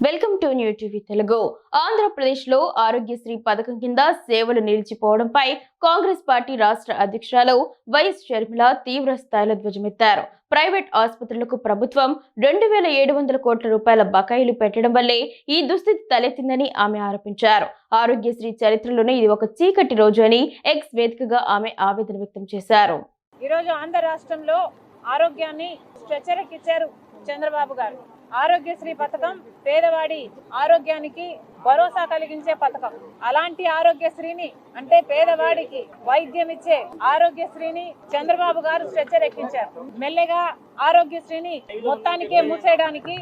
Welcome to new TV Telugu. Andhra Pradesh లో ఆరోగ్యశ్రీ పథకం కింద సేవలు నిలిచిపోవడంపై కాంగ్రెస్ పార్టీ రాష్ట్ర అధ్యక్షురాలు వైఎస్ షర్మిల తీవ్ర స్థాయిలో ధ్వజమెత్తారు. ప్రైవేట్ ఆసుపత్రులకు ప్రభుత్వం 2700 కోట్ల రూపాయల బకాయిలు పెట్టడం వల్లే ఈ దుస్థితి తలెత్తిందని ఆమె ఆరోపించారు. ఆరోగ్యశ్రీ చరిత్రలోనే ఇది ఒక చీకటి రోజు అని ఎక్స్ వేదికగా ఆమె ఆవేదన వ్యక్తం చేశారు. ఈ రోజు ఆంధ్ర రాష్ట్రంలో ఆరోగ్యాన్ని స్ట్రెచర్కిచ్చారు చంద్రబాబు గారు. ఆరోగ్యశ్రీ పథకం పేదవాడి ఆరోగ్యానికి భరోసా కలిగించే పథకం. అలాంటి ఆరోగ్యశ్రీని అంటే పేదవాడికి వైద్యం ఇచ్చే ఆరోగ్యశ్రీని చంద్రబాబు గారు స్ట్రెచర్ ఎక్కించారు. మెల్లగా ఆరోగ్యశ్రీని మొత్తానికే మూసేయడానికి,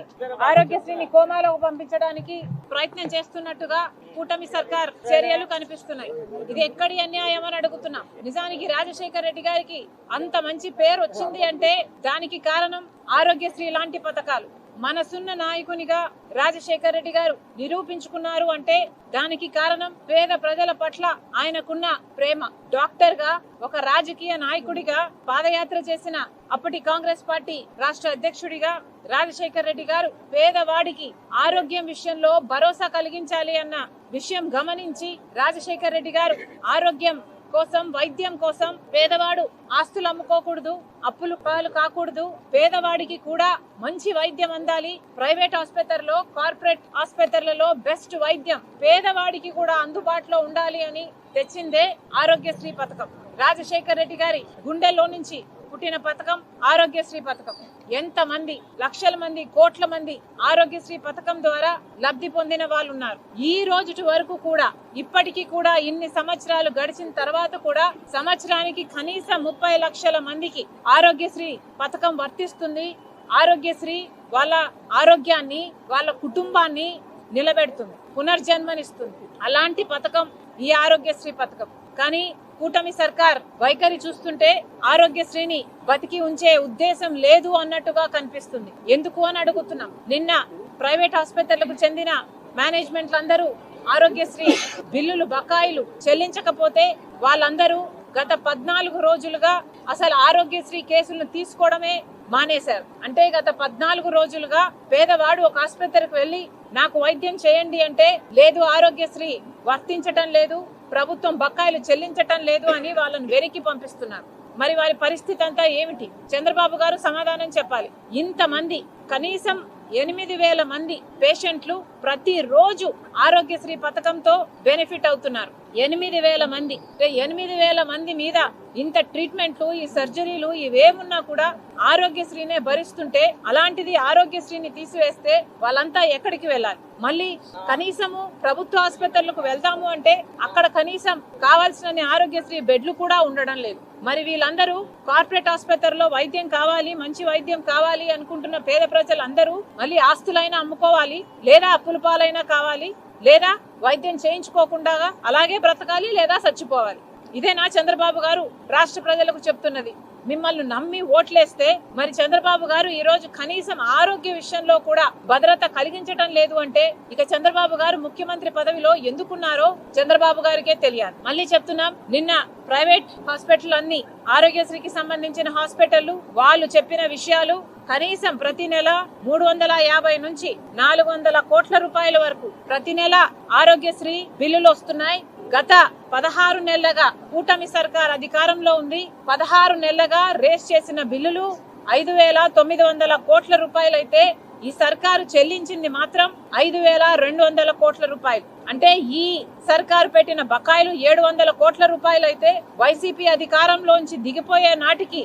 ఆరోగ్యశ్రీని కోమాలోకి పంపించడానికి ప్రయత్నం చేస్తున్నట్టుగా కూటమి సర్కార్ చర్యలు కనిపిస్తున్నాయి. ఇది ఎక్కడి అన్యాయం అని అడుగుతున్నాం. నిజానికి రాజశేఖర్ రెడ్డి గారికి అంత మంచి పేరు వచ్చింది అంటే దానికి కారణం ఆరోగ్యశ్రీ లాంటి పథకాలు. మనసున్న నాయకునిగా రాజశేఖర్ రెడ్డి గారు నిరూపించుకున్నారు అంటే దానికి కారణం పేద ప్రజల పట్ల ఆయనకున్న ప్రేమ. డాక్టర్ గా, ఒక రాజకీయ నాయకుడిగా పాదయాత్ర చేసిన అప్పటి కాంగ్రెస్ పార్టీ రాష్ట్ర అధ్యక్షుడిగా రాజశేఖర్ రెడ్డి గారు పేదవాడికి ఆరోగ్యం విషయంలో భరోసా కలిగించాలి అన్న విషయం గమనించి రాజశేఖర్ రెడ్డి గారు ఆరోగ్యం కోసం, వైద్యం కోసం పేదవాడు ఆస్తులు అమ్ముకోకూడదు, అప్పులు పాలు కాకూడదు, పేదవాడికి కూడా మంచి వైద్యం అందాలి, ప్రైవేట్ ఆసుపత్రుల్లో, కార్పొరేట్ ఆసుపత్రులలో బెస్ట్ వైద్యం పేదవాడికి కూడా అందుబాటులో ఉండాలి అని తెచ్చిందే ఆరోగ్యశ్రీ పథకం. రాజశేఖర్ రెడ్డి గారి గుండెల్లో నుంచి పుట్టిన పథకం ఆరోగ్యశ్రీ పథకం. ఎంతమంది లక్షల మంది, కోట్ల మంది ఆరోగ్యశ్రీ పథకం ద్వారా లబ్ధి పొందిన వాళ్ళు ఉన్నారు. ఈ రోజు వరకు కూడా, ఇప్పటికీ కూడా ఇన్ని సంవత్సరాలు గడిచిన తర్వాత కూడా సంవత్సరానికి కనీసం 30 లక్షల మందికి ఆరోగ్యశ్రీ పథకం వర్తిస్తుంది. ఆరోగ్యశ్రీ వాళ్ళ ఆరోగ్యాన్ని, వాళ్ళ కుటుంబాన్ని నిలబెడుతుంది, పునర్జన్మనిస్తుంది. అలాంటి పథకం ఈ ఆరోగ్యశ్రీ పథకం. కానీ కూటమి సర్కార్ వైఖరి చూస్తుంటే ఆరోగ్యశ్రీని బతికి ఉంచే ఉద్దేశం లేదు అన్నట్టుగా కనిపిస్తుంది. ఎందుకు అని అడుగుతున్నాం. నిన్న ప్రైవేట్ ఆసుపత్రులకు చెందిన మేనేజ్మెంట్లందరూ ఆరోగ్యశ్రీ బిల్లులు, బకాయిలు చెల్లించకపోతే వాళ్ళందరూ గత 14 రోజులుగా అసలు ఆరోగ్యశ్రీ కేసులను తీసుకోవడమే మానేశారు. అంటే గత 14 రోజులుగా పేదవాడు ఒక ఆసుపత్రికి వెళ్లి నాకు వైద్యం చేయండి అంటే లేదు, ఆరోగ్యశ్రీ వర్తించటం లేదు, ప్రభుత్వం బకాయిలు చెల్లించటం లేదు అని వాళ్ళని వెనక్కి పంపిస్తున్నారు. మరి వారి పరిస్థితి అంతా ఏమిటి? చంద్రబాబు గారు సమాధానం చెప్పాలి. ఇంతమంది, కనీసం 8000 మంది పేషెంట్లు ప్రతిరోజు ఆరోగ్యశ్రీ పథకంతో బెనిఫిట్ అవుతున్నారు. 8000 మంది, 8000 మంది మీద ఇంత ట్రీట్మెంట్లు, ఈ సర్జరీలు ఇవేమున్నా కూడా ఆరోగ్యశ్రీనే భరిస్తుంటే అలాంటిది ఆరోగ్యశ్రీని తీసివేస్తే వాళ్ళంతా ఎక్కడికి వెళ్ళాలి? మళ్ళీ కనీసము ప్రభుత్వ ఆసుపత్రులకు వెళ్దాము అంటే అక్కడ కనీసం కావాల్సిన ఆరోగ్యశ్రీ బెడ్లు కూడా ఉండడం లేదు. మరి వీళ్ళందరూ కార్పొరేట్ ఆసుపత్రుల్లో వైద్యం కావాలి, మంచి వైద్యం కావాలి అనుకుంటున్న పేద ప్రజలందరూ మళ్ళీ ఆస్తులైనా అమ్ముకోవాలి, లేదా అప్పుల పాలైనా కావాలి, లేదా వైద్యం చేయించుకోకుండా అలాగే బ్రతకాలి, లేదా చచ్చిపోవాలి. ఇదేనా చంద్రబాబు గారు రాష్ట్ర ప్రజలకు చెప్తున్నది? మిమ్మల్ని నమ్మి ఓట్లేస్తే మరి చంద్రబాబు గారు ఈ రోజు కనీసం ఆరోగ్య విషయంలో కూడా భద్రత కలిగించటం లేదు అంటే ఇక చంద్రబాబు గారు ముఖ్యమంత్రి పదవిలో ఎందుకున్నారో చంద్రబాబు గారికే తెలియాలి. మళ్ళీ చెప్తున్నాం, నిన్న ప్రైవేట్ హాస్పిటల్ అన్ని ఆరోగ్యశ్రీకి సంబంధించిన హాస్పిటళ్లు వాళ్ళు చెప్పిన విషయాలు కనీసం ప్రతి నెల 350 నుంచి 400 కోట్ల రూపాయల వరకు ప్రతి నెల ఆరోగ్యశ్రీ బిల్లులు వస్తున్నాయి. గత 16 నెలలుగా కూటమి సర్కార్ అధికారంలో ఉంది. 16 నెలలుగా రేస్ చేసిన బిల్లులు 5900 కోట్ల రూపాయలు అయితే ఈ సర్కారు చెల్లించింది మాత్రం 5200 కోట్ల రూపాయలు. అంటే ఈ సర్కారు పెట్టిన బకాయిలు 700 కోట్ల రూపాయలు అయితే వైసీపీ అధికారంలోంచి దిగిపోయే నాటికి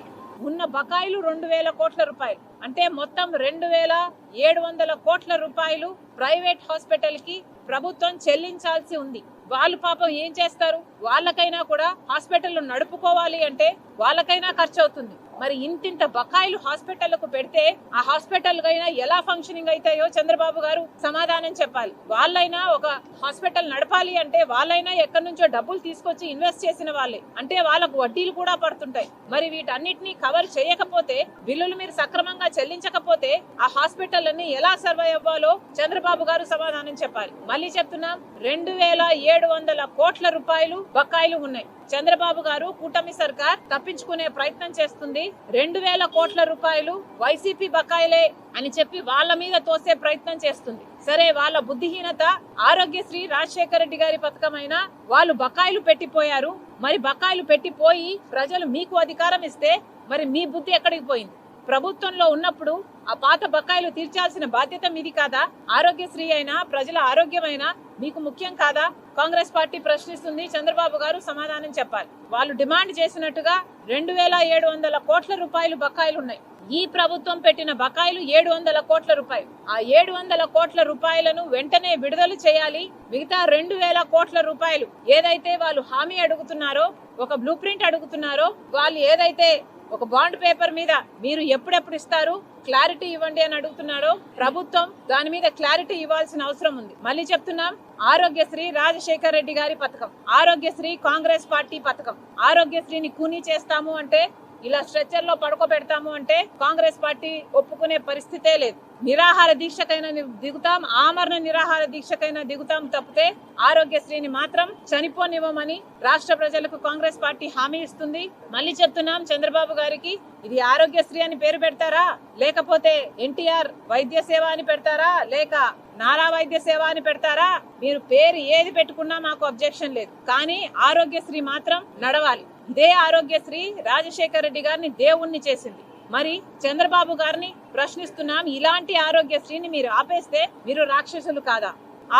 ఉన్న బకాయిలు 2000 కోట్ల రూపాయలు. అంటే మొత్తం 2700 కోట్ల రూపాయలు ప్రైవేట్ హాస్పిటల్ కి ప్రభుత్వం చెల్లించాల్సి ఉంది. వాళ్ళు పాపం ఏం చేస్తారు? వాళ్ళకైనా కూడా హాస్పిటల్ నడుపుకోవాలి అంటే వాళ్ళకైనా ఖర్చు అవుతుంది. మరి ఇంతింత బకాయిలు హాస్పిటళ్లకు పెడితే ఆ హాస్పిటల్ అయినా ఎలా ఫంక్షనింగ్ అవుతాయో చంద్రబాబు గారు సమాధానం చెప్పాలి. వాళ్ళైనా ఒక హాస్పిటల్ నడపాలి అంటే వాళ్ళైనా ఎక్కడి నుంచో డబ్బులు తీసుకొచ్చి ఇన్వెస్ట్ చేసిన వాళ్ళే, అంటే వాళ్ళకు వడ్డీలు కూడా పడుతుంటాయి. మరి వీటన్నిటిని కవర్ చేయకపోతే, బిల్లులు మీరు సక్రమంగా చెల్లించకపోతే ఆ హాస్పిటల్ అన్ని ఎలా సర్వైవ్ అవ్వాలో చంద్రబాబు గారు సమాధానం చెప్పాలి. మళ్ళీ చెప్తున్నాం, 2700 కోట్ల రూపాయలు బకాయిలు ఉన్నాయి. చంద్రబాబు గారు, కూటమి సర్కార్ తప్పించుకునే ప్రయత్నం చేస్తుంది. 2,000 కోట్ల రూపాయలు వైసీపీ బకాయిలే అని చెప్పి వాళ్ళ మీద తోసే ప్రయత్నం చేస్తుంది. సరే, వాళ్ళ బుద్ధిహీనత. ఆరోగ్యశ్రీ రాజశేఖర రెడ్డి గారి పథకమైనా వాళ్ళు బకాయిలు పెట్టిపోయారు. మరి బకాయిలు పెట్టిపోయి ప్రజలు మీకు అధికారం ఇస్తే మరి మీ బుద్ధి ఎక్కడికి పోయింది? ప్రభుత్వంలో ఉన్నప్పుడు ఆ పాత బకాయిలు తీర్చాల్సిన బాధ్యత మీది కాదా? ఆరోగ్యశ్రీ అయినా ప్రజల ఆరోగ్యమైనా మీకు ముఖ్యం కాదా? కాంగ్రెస్ పార్టీ ప్రశ్నిస్తుంది. చంద్రబాబు గారు సమాధానం చెప్పాలి. వాళ్ళు డిమాండ్ చేసినట్టుగా 2,700 కోట్ల రూపాయలు బకాయిలు ఉన్నాయి. ఈ ప్రభుత్వం పెట్టిన బకాయిలు 700 కోట్ల రూపాయలు. ఆ 700 కోట్ల రూపాయలను వెంటనే విడుదల చేయాలి. మిగతా 2,000 కోట్ల రూపాయలు ఏదైతే వాళ్ళు హామీ అడుగుతున్నారో, ఒక బ్లూ ప్రింట్ అడుగుతున్నారో, వాళ్ళు ఏదైతే ఒక బాండ్ పేపర్ మీద మీరు ఎప్పుడెప్పుడు ఇస్తారు, క్లారిటీ ఇవ్వండి అని అడుగుతున్నారో, ప్రభుత్వం దాని మీద క్లారిటీ ఇవ్వాల్సిన అవసరం ఉంది. మళ్ళీ చెప్తున్నాం, ఆరోగ్యశ్రీ రాజశేఖర రెడ్డి గారి పథకం, ఆరోగ్యశ్రీ కాంగ్రెస్ పార్టీ పథకం. ఆరోగ్యశ్రీని కూనీ చేస్తాము అంటే, ఇలా స్ట్రెచ్చర్ లో పడుకోబెడతాము అంటే కాంగ్రెస్ పార్టీ ఒప్పుకునే పరిస్థితే లేదు. నిరాహార దీక్షకైనా దిగుతాం, ఆమరణ నిరాహార దీక్షకైనా దిగుతాం తప్పితే ఆరోగ్యశ్రీని మాత్రం చనిపోనివ్వమని రాష్ట్ర ప్రజలకు కాంగ్రెస్ పార్టీ హామీ ఇస్తుంది. మళ్ళీ చెప్తున్నాం చంద్రబాబు గారికి, ఇది ఆరోగ్యశ్రీ అని పేరు పెడతారా, లేకపోతే ఎన్టీఆర్ వైద్య సేవ అని పెడతారా, లేక నారా వైద్య సేవ అని పెడతారా? మీరు పేరు ఏది పెట్టుకున్నా మాకు అబ్జెక్షన్ లేదు, కానీ ఆరోగ్యశ్రీ మాత్రం నడవాలి. ఇదే ఆరోగ్యశ్రీ రాజశేఖర రెడ్డి గారిని దేవుణ్ణి చేసింది. మరి చంద్రబాబు గారిని ప్రశ్నిస్తున్నాం, ఇలాంటి ఆరోగ్యశ్రీని మీరు ఆపేస్తే మీరు రాక్షసులు కాదా?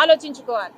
ఆలోచించుకోవాలి.